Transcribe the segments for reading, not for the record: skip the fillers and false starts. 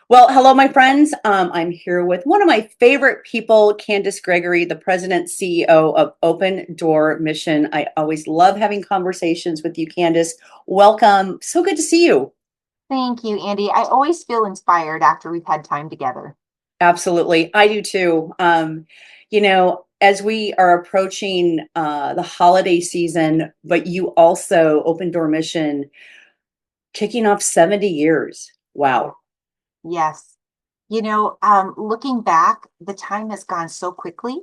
Well, hello, my friends. I'm here with one of my favorite people, Candace Gregory, the president CEO of Open Door Mission. I always love having conversations with you, Candace. Welcome. So good to see you. Thank you, Andy. I always feel inspired after we've had time together. Absolutely. I do too. As we are approaching the holiday season, but you also, Open Door Mission, kicking off 70 years. Yeah. Wow. Yes. Looking back, the time has gone so quickly,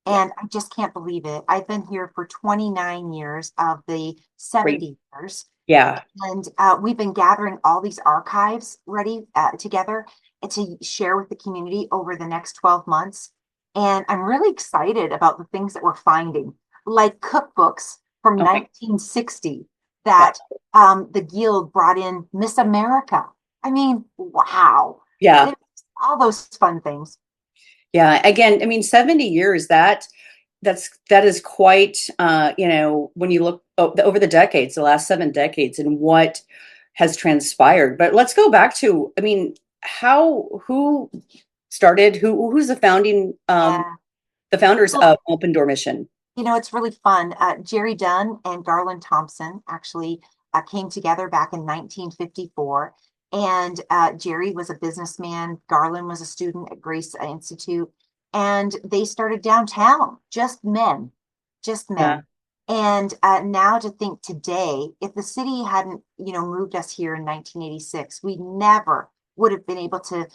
Yeah. and I just can't believe it. I've been here for 29 years of the Great. 70 years, Yeah. and we've been gathering all these archives ready together and to share with the community over the next 12 months. And I'm really excited about the things that we're finding, like cookbooks from Oh my, 1960 wow. that the Guild brought in Miss America. I mean, wow. Yeah. It's all those fun things. Yeah, again, I mean, 70 years, that is quite when you look over the decades, the last 7 decades and what has transpired. But let's go back to, I mean, who started, who's Yeah. the founders Well, of Open Door Mission? it's really fun. Jerry Dunn and Garland Thompson actually came together back in 1954. And Jerry was a businessman. Garland was a student at Grace Institute. And they started downtown, just men, just Yeah. men. And now to think today, if the city hadn't, moved us here in 1986, we never would have been able to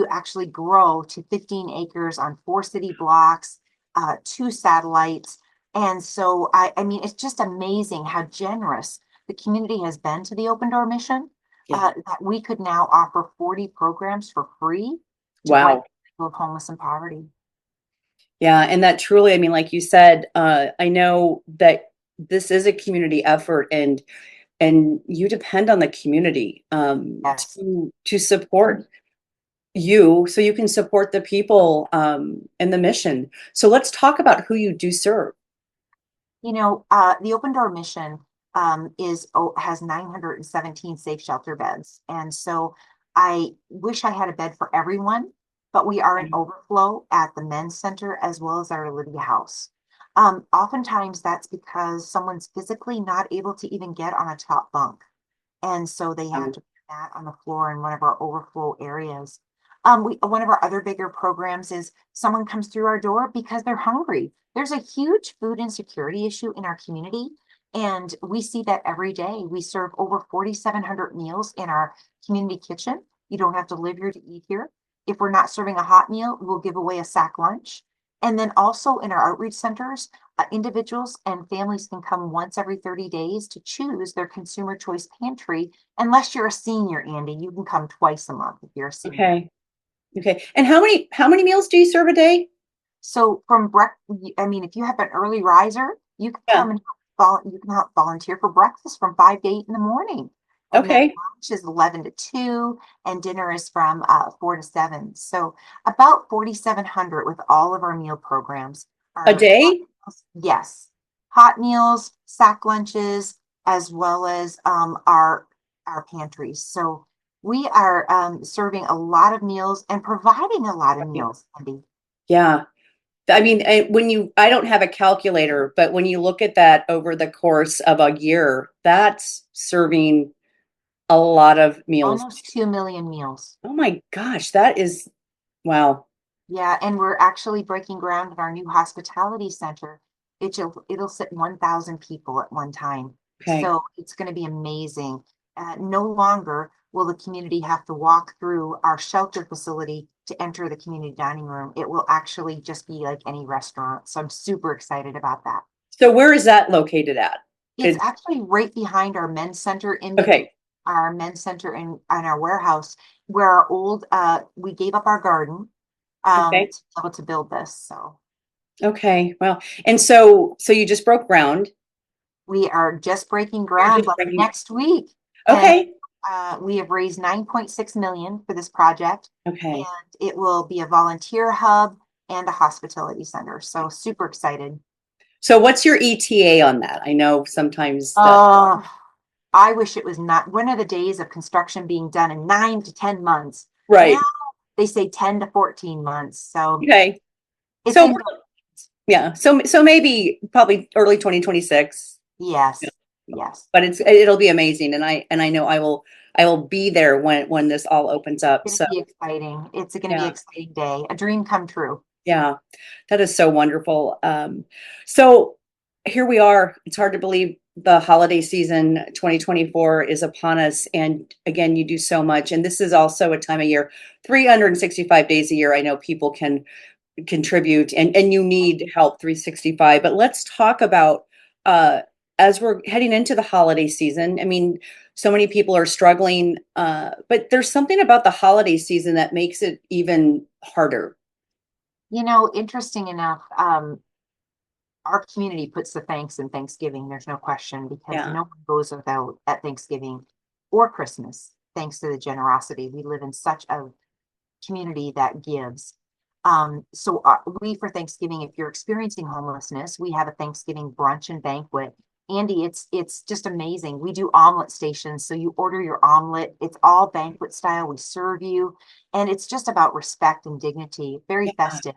actually grow to 15 acres on 4 city blocks, 2 satellites. And so I mean, it's just amazing how generous the community has been to the Open Door mission, Yeah. that we could now offer 40 programs for free to quite a Wow. few people of homeless and poverty. Yeah, and that truly, I mean, like you said, I know that this is a community effort, and you depend on the community Yes. to support you so you can support the people and the mission. So let's talk about who you do serve. The Open Door mission has 917 safe shelter beds. And so I wish I had a bed for everyone, but we are in overflow at the men's center as well as our Lydia house. Oftentimes that's because someone's physically not able to even get on a top bunk. And so they have Um, to put that on the floor in one of our overflow areas. One of our other bigger programs is someone comes through our door because they're hungry. There's a huge food insecurity issue in our community, and we see that every day. We serve over 4,700 meals in our community kitchen. You don't have to live here to eat here. If we're not serving a hot meal, we'll give away a sack lunch. And then also in our outreach centers, individuals and families can come once every 30 days to choose their consumer choice pantry. Unless you're a senior, Andy, you can come twice a month if you're a senior. okay. Okay. And how many meals do you serve a day? So from breakfast, I mean, if you have an early riser, you can Yeah. come and you can help volunteer for breakfast from 5 to 8 in the morning. And then Okay. lunch is 11 to 2, and dinner is from 4 to 7. So about 4,700 with all of our meal programs A are, day? yes, hot meals, sack lunches, as well as our pantries. So we are serving a lot of meals and providing a lot of meals, Andy. Yeah. I mean, I don't have a calculator, but when you look at that over the course of a year, that's serving a lot of meals. Almost 2 million meals. Oh my gosh, that is wow. Yeah, and we're actually breaking ground in our new hospitality center. It'll sit 1,000 people at one time. Okay. So it's going to be amazing. No longer will the community have to walk through our shelter facility to enter the community dining room. It will actually just be like any restaurant. So I'm super excited about that. So where is that located at? It's It, actually right behind our men's center, in between okay. our men's center and our warehouse, where our old we gave up our garden Okay. to be able to build this. So Okay. Well, and so you just broke ground. we are just breaking You're ground just like breaking. next week. And Okay. we have raised 9.6 million for this project, and Okay. it will be a volunteer hub and a hospitality center. So super excited. So what's your ETA on that? I know sometimes that Oh, I wish it was not. When are the days of construction being done in 9 to 10 months? Now Right. they say 10 to 14 months. So Okay. it's So in, yeah. So maybe probably early 2026. yes, yes. But it'll be amazing, and I know I will be there when this all opens up. Going to So be exciting. It's going to be an yeah, exciting day, a dream come true. yeah, that is so wonderful. So here we are. It's hard to believe the holiday season 2024 is upon us, and again, you do so much, and this is also a time of year, 365 days a year. I know people can contribute, and you need help 365. But let's talk about uh as we're heading into the holiday season. I mean, so many people are struggling, but there's something about the holiday season that makes it even harder. Interesting enough, our community puts the thanks in Thanksgiving. There's no question because Yeah, no one goes without at Thanksgiving or Christmas, thanks to the generosity. We live in such a community that gives. We for Thanksgiving, if you're experiencing homelessness, we have a Thanksgiving brunch and banquet. Andy, it's just amazing. We do omelet stations, so you order your omelet. It's all banquet style. We serve you, and it's just about respect and dignity. Very yeah, festive.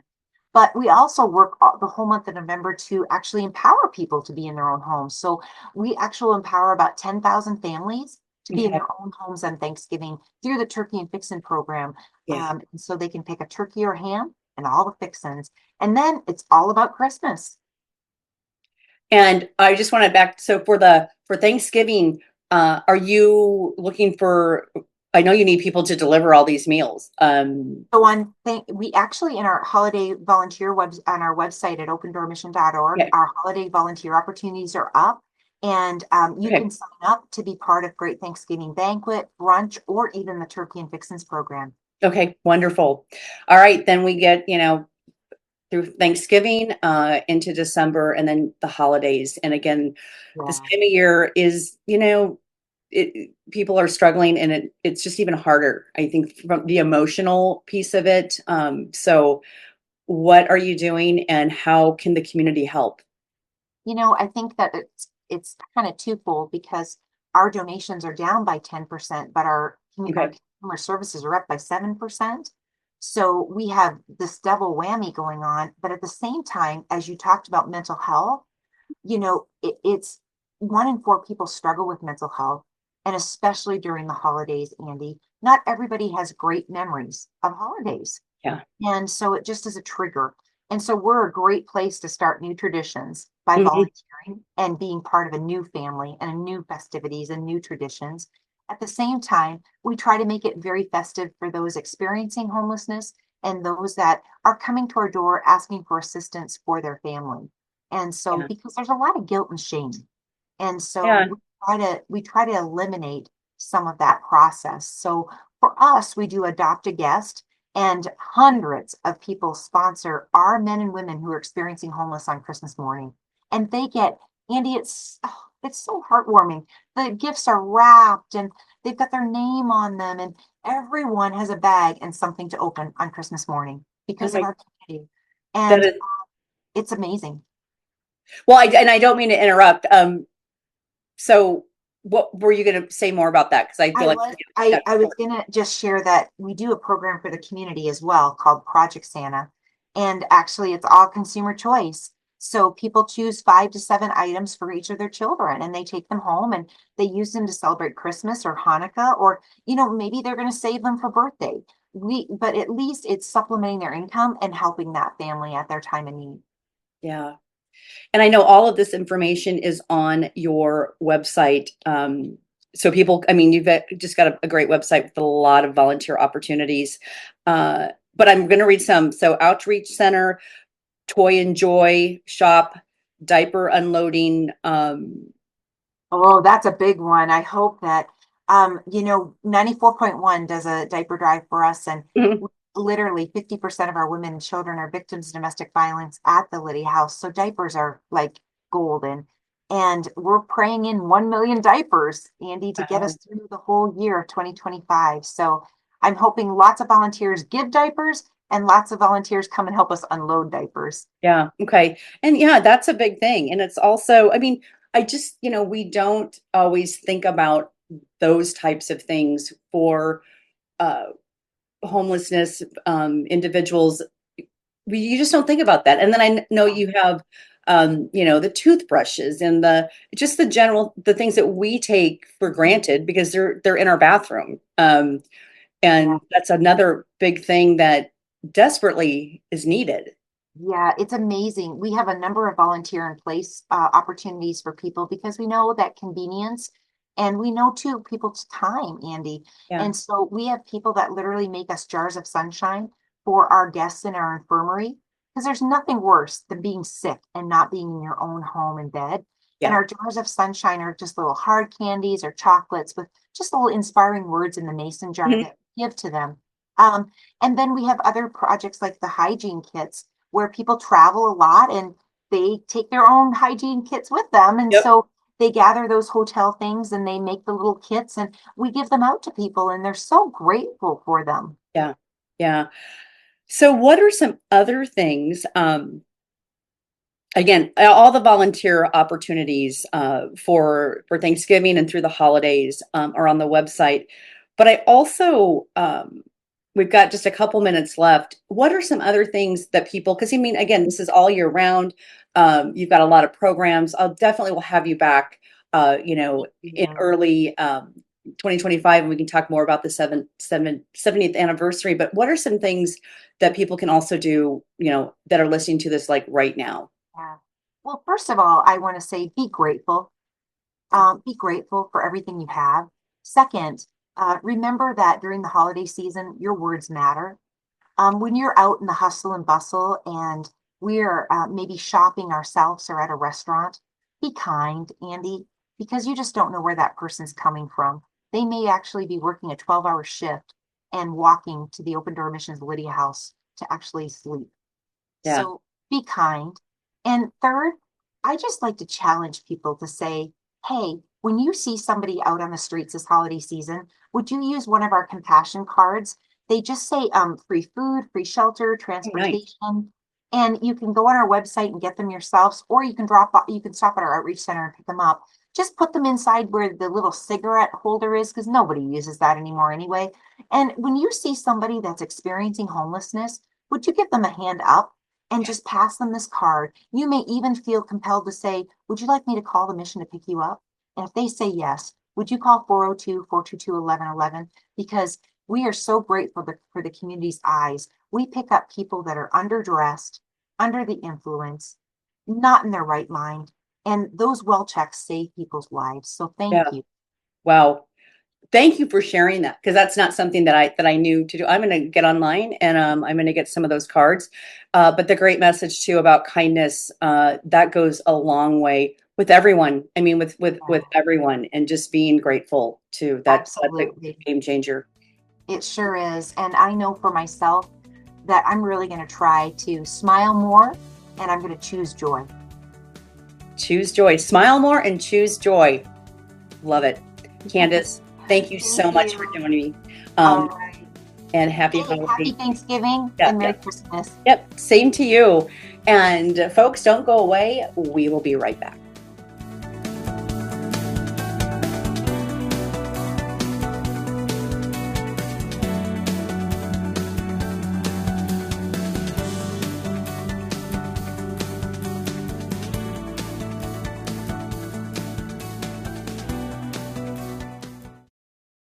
But we also work the whole month of November to actually empower people to be in their own homes. So we actually empower about 10,000 families to be in okay, their own homes on Thanksgiving through the Turkey and Fixin' program. yeah. So they can pick a turkey or ham and all the fixins. And then it's all about Christmas. And I just want to back. So for Thanksgiving, are you looking for? I know you need people to deliver all these meals. So we actually in our holiday volunteer webs on our website at opendoormission.org, Okay, our holiday volunteer opportunities are up. And you okay, can sign up to be part of Great Thanksgiving Banquet, brunch, or even the Turkey and Fixins program. okay, wonderful. All right, then we get through Thanksgiving into December, and then the holidays. And again, this Yeah. time of year is, people are struggling, and it's just even harder, I think, from the emotional piece of it. So what are you doing, and how can the community help? I think that it's kind of twofold because our donations are down by 10%, but our Okay. consumer services are up by 7%. So we have this double whammy going on. But at the same time, as you talked about mental health, it's 1 in 4 people struggle with mental health, and especially during the holidays, Andy. Not everybody has great memories of holidays. Yeah. And so it just is a trigger. And so we're a great place to start new traditions by Mhm. volunteering and being part of a new family and a new festivities and new traditions. At the same time, we try to make it very festive for those experiencing homelessness and those that are coming to our door asking for assistance for their family. And so Yeah. because there's a lot of guilt and shame. And so Yeah. we try to eliminate some of that process. So for us, we do adopt a guest, and hundreds of people sponsor our men and women who are experiencing homeless on Christmas morning. And they get, Andy, it's so heartwarming. The gifts are wrapped and they've got their name on them, and everyone has a bag and something to open on Christmas morning Oh because of my, our community. that And is, it's amazing. well, and I don't mean to interrupt. So what were you going to say more about that? Because I feel I like was got I was gonna just share that we do a program for the community as well called Project Santa. And actually it's all consumer choice. So people choose 5 to 7 items for each of their children and they take them home and they use them to celebrate Christmas or Hanukkah, or maybe they're going to save them for birthday. But at least it's supplementing their income and helping that family at their time of need. yeah. And I know all of this information is on your website. So people, I mean, just got a great website with a lot of volunteer opportunities. But I'm going to read some. So Outreach Center, Toy and Joy Shop, diaper unloading. Oh, that's a big one. I hope that 94.1 does a diaper drive for us, and Mhm. literally 50% of our women and children are victims of domestic violence at the Liddy House. So diapers are like golden. And we're praying in 1 million diapers, Andy, to get us Wow. through the whole year of 2025. So I'm hoping lots of volunteers give diapers and lots of volunteers come and help us unload diapers. Yeah. Okay. And yeah, that's a big thing. And it's also, I mean, I just, we don't always think about those types of things for uh homelessness, individuals, you just don't think about that. And then I know you have, the toothbrushes and just the general, the things that we take for granted because they're in our bathroom. Yeah. And that's another big thing that desperately is needed. Yeah, it's amazing. We have a number of volunteer in place opportunities for people because we know that convenience and we know too people's time, Andy. Yeah. And so we have people that literally make us jars of sunshine for our guests in our infirmary because there's nothing worse than being sick and not being in your own home in bed. And Yeah. our jars of sunshine are just little hard candies or chocolates with just little inspiring words in the mason jar Mhm. that we give to them. Um, and then we have other projects like the hygiene kits where people travel a lot and they take their own hygiene kits with them. And Yep. so they gather those hotel things and they make the little kits and we give them out to people and they're so grateful for them. Yeah. Yeah. So what are some other things, again, all the volunteer opportunities for Thanksgiving and through the holidays are on the website. But I also, we've got just a couple minutes left. What are some other things that people, because I mean, again, this is all year round. You've got a lot of programs. I'll definitely will have you back, in Yeah. early 2025, and we can talk more about the 70th anniversary. But what are some things that people can also do, that are listening to this like right now? Yeah. Well, first of all, I want to say be grateful. Be grateful for everything you have. Second, remember that during the holiday season, your words matter. When you're out in the hustle and bustle and we're maybe shopping ourselves or at a restaurant, be kind, Andy, because you just don't know where that person's coming from. They may actually be working a 12-hour shift and walking to the open door missions Lydia house to actually sleep. Yeah. So be kind. And third, I just like to challenge people to say, hey, when you see somebody out on the streets this holiday season, would you use one of our compassion cards? They just say free food, free shelter, Oh, nice. transportation. And you can go on our website and get them yourselves, or you can stop at our outreach center and pick them up. Just put them inside where the little cigarette holder is, because nobody uses that anymore anyway. And when you see somebody that's experiencing homelessness, would you give them a hand up? And just pass them this card. You may even feel compelled to say, would you like me to call the mission to pick you up? And if they say yes, would you call 402-422-1111? Because we are so grateful for the community's eyes. We pick up people that are underdressed, under the influence, not in their right mind. And those well checks save people's lives. So thank Yeah. you. Wow. Thank you for sharing that because that's not something that I knew to do. I'm going to get online and I'm going to get some of those cards. But the great message too about kindness, that goes a long way with everyone. I mean, with Yeah, everyone, and just being grateful too. That's a absolutely. game changer. It sure is. And I know for myself that I'm really going to try to smile more and I'm going to choose joy. Choose joy. Smile more and choose joy. Love it. Candace, thank you Thank so much for you. joining me. All Um, right. and happy Hey, happy holidays. Thanksgiving Yeah, and yeah. Merry Christmas. Yep. Same to you. And folks, don't go away. We will be right back.